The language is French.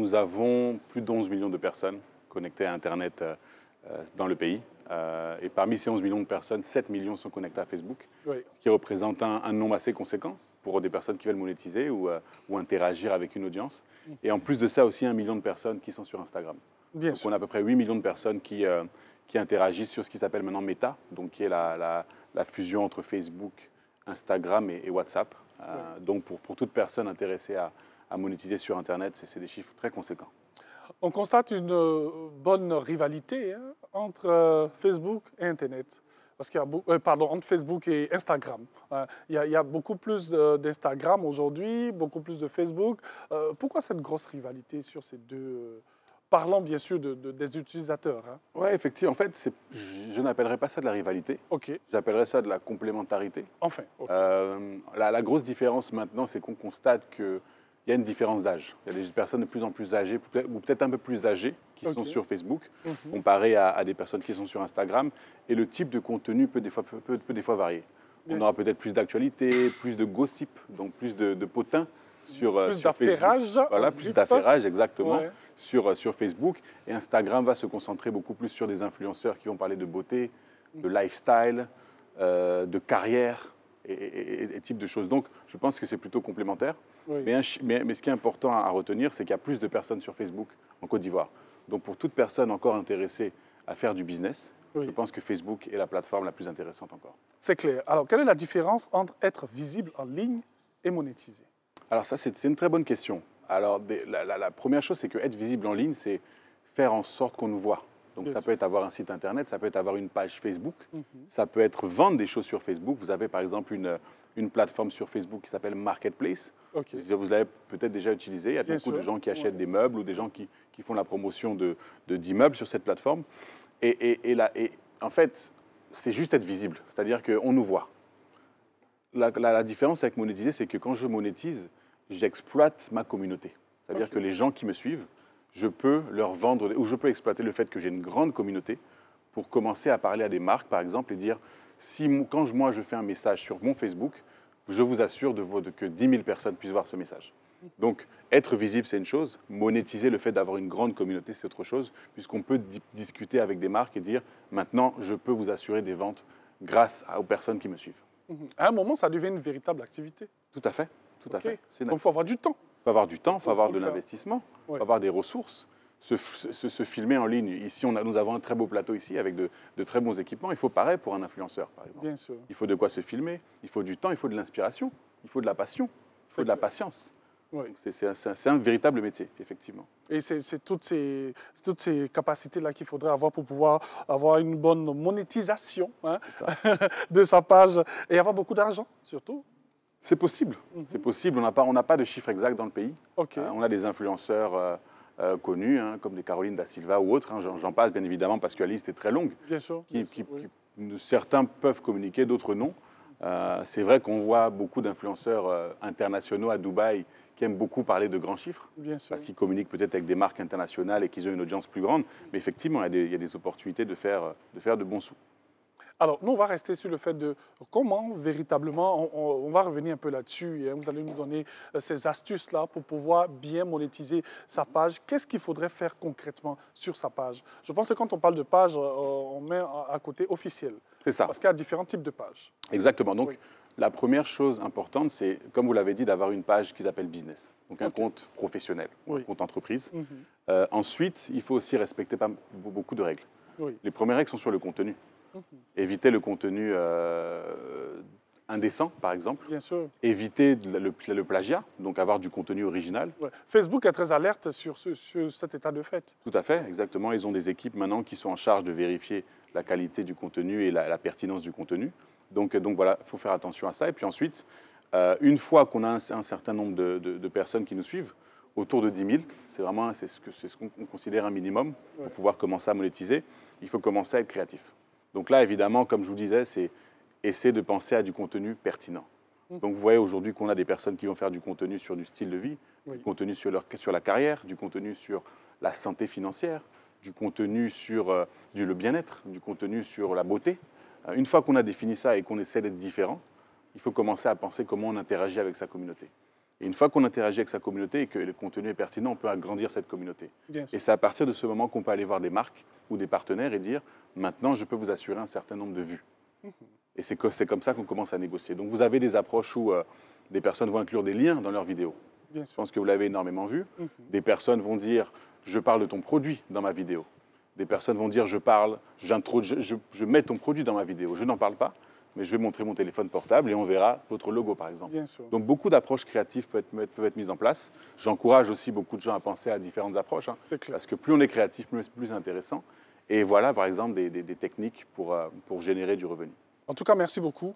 nous avons plus d'11 millions de personnes connectées à Internet dans le pays. Et parmi ces 11 millions de personnes, 7 millions sont connectées à Facebook, Oui. ce qui représente un nombre assez conséquent pour des personnes qui veulent monétiser ou interagir avec une audience. Et en plus de ça, aussi 1 million de personnes qui sont sur Instagram. Bien Donc sûr. on a à peu près 8 millions de personnes qui interagissent sur ce qui s'appelle maintenant Meta, donc qui est la fusion entre Facebook, Instagram et WhatsApp. Donc pour toute personne intéressée à monétiser sur Internet, c'est des chiffres très conséquents. On constate une bonne rivalité entre Facebook et Internet. Parce qu'il y a entre Facebook et Instagram. Il y a beaucoup plus d'Instagram aujourd'hui, beaucoup plus de Facebook. Pourquoi cette grosse rivalité sur ces deux parlant bien sûr des utilisateurs. Oui, effectivement. En fait, je n'appellerais pas ça de la rivalité. OK. J'appellerais ça de la complémentarité. Enfin, OK. La grosse différence maintenant, c'est qu'on constate qu'il y a une différence d'âge. Il y a des personnes de plus en plus âgées, ou peut-être un peu plus âgées, qui sont sur Facebook, comparées à des personnes qui sont sur Instagram. Et le type de contenu peut des fois varier. On aura peut-être plus d'actualité, plus de gossip, donc plus de potins. Plus d'affairage. Voilà, plus d'affairage, exactement, ouais. sur Facebook. Et Instagram va se concentrer beaucoup plus sur des influenceurs qui vont parler de beauté, de lifestyle, de carrière et type de choses. Donc, je pense que c'est plutôt complémentaire. Oui. Mais ce qui est important à retenir, c'est qu'il y a plus de personnes sur Facebook en Côte d'Ivoire. Donc, pour toute personne encore intéressée à faire du business, je pense que Facebook est la plateforme la plus intéressante encore. C'est clair. Alors, quelle est la différence entre être visible en ligne et monétiser? Alors ça, c'est une très bonne question. Alors la première chose, c'est qu'être visible en ligne, c'est faire en sorte qu'on nous voit. Donc ça peut être avoir un site internet, ça peut être avoir une page Facebook, ça peut être vendre des choses sur Facebook. Vous avez par exemple une plateforme sur Facebook qui s'appelle Marketplace. Okay. Vous l'avez peut-être déjà utilisé. Il y a beaucoup de gens qui achètent des meubles ou des gens qui font la promotion d'immeubles sur cette plateforme. Et en fait, c'est juste être visible, c'est-à-dire qu'on nous voit. La différence avec monétiser, c'est que quand je monétise, j'exploite ma communauté. C'est-à-dire que les gens qui me suivent, je peux leur vendre, ou je peux exploiter le fait que j'ai une grande communauté pour commencer à parler à des marques, par exemple, et dire, quand moi je fais un message sur mon Facebook, je vous assure que 10 000 personnes puissent voir ce message. Donc, être visible, c'est une chose. Monétiser le fait d'avoir une grande communauté, c'est autre chose, puisqu'on peut discuter avec des marques et dire, maintenant, je peux vous assurer des ventes grâce aux personnes qui me suivent. À un moment, ça devient une véritable activité. Tout à fait. Tout à fait. Donc, il faut avoir du temps. Il faut avoir du temps, il faut avoir de l'investissement, il faut avoir des ressources. Se filmer en ligne. Ici, nous avons un très beau plateau ici avec de très bons équipements. Il faut pareil pour un influenceur, par exemple. Bien sûr. Il faut de quoi se filmer, il faut du temps, il faut de l'inspiration, il faut de la passion, il faut de la patience. Oui. C'est un véritable métier, effectivement. Et c'est toutes ces capacités-là qu'il faudrait avoir pour pouvoir avoir une bonne monétisation de sa page et avoir beaucoup d'argent, surtout. C'est possible. C'est possible. On n'a pas de chiffre exact dans le pays. Okay. On a des influenceurs connus, comme des Caroline da Silva ou autres. J'en passe, bien évidemment, parce que la liste est très longue. Bien sûr. Certains peuvent communiquer, d'autres non. C'est vrai qu'on voit beaucoup d'influenceurs internationaux à Dubaï qui aiment beaucoup parler de grands chiffres, parce qu'ils communiquent peut-être avec des marques internationales et qu'ils ont une audience plus grande. Mais effectivement, il y a des opportunités de faire de bons sous. Alors, nous, on va rester sur le fait de comment véritablement, on va revenir un peu là-dessus. Vous allez nous donner ces astuces-là pour pouvoir bien monétiser sa page. Qu'est-ce qu'il faudrait faire concrètement sur sa page? Je pense que quand on parle de page, on met à côté officiel. C'est ça. Parce qu'il y a différents types de pages. Exactement. Donc, la première chose importante, c'est, comme vous l'avez dit, d'avoir une page qu'ils appellent business. Donc, un compte professionnel, un compte entreprise. Ensuite, il faut aussi respecter beaucoup de règles. Les premières règles sont sur le contenu. Éviter le contenu indécent, par exemple. Bien sûr. Éviter le plagiat, donc avoir du contenu original. Facebook est très alerte sur cet état de fait. Tout à fait, exactement. Ils ont des équipes maintenant qui sont en charge de vérifier la qualité du contenu et la pertinence du contenu. Donc voilà, il faut faire attention à ça. Et puis ensuite, une fois qu'on a un certain nombre de personnes qui nous suivent, autour de 10 000, c'est ce qu'on considère un minimum pour pouvoir commencer à monétiser, il faut commencer à être créatif. Donc là, évidemment, comme je vous disais, c'est essayer de penser à du contenu pertinent. Donc vous voyez aujourd'hui qu'on a des personnes qui vont faire du contenu sur du style de vie, du contenu sur la carrière, du contenu sur la santé financière, du contenu sur le bien-être, du contenu sur la beauté. Une fois qu'on a défini ça et qu'on essaie d'être différent, il faut commencer à penser comment on interagit avec sa communauté. Et une fois qu'on interagit avec sa communauté et que le contenu est pertinent, on peut agrandir cette communauté. Et c'est à partir de ce moment qu'on peut aller voir des marques ou des partenaires et dire « maintenant, je peux vous assurer un certain nombre de vues ». Et c'est comme ça qu'on commence à négocier. Donc vous avez des approches où des personnes vont inclure des liens dans leurs vidéos. Je pense que vous l'avez énormément vu. Des personnes vont dire « je parle de ton produit dans ma vidéo ». Des personnes vont dire « je mets ton produit dans ma vidéo ». Je n'en parle pas, mais je vais montrer mon téléphone portable et on verra votre logo, par exemple. Donc beaucoup d'approches créatives peuvent être mises en place. J'encourage aussi beaucoup de gens à penser à différentes approches, parce que plus on est créatif, plus c'est intéressant. Et voilà, par exemple, des techniques pour générer du revenu. En tout cas, merci beaucoup.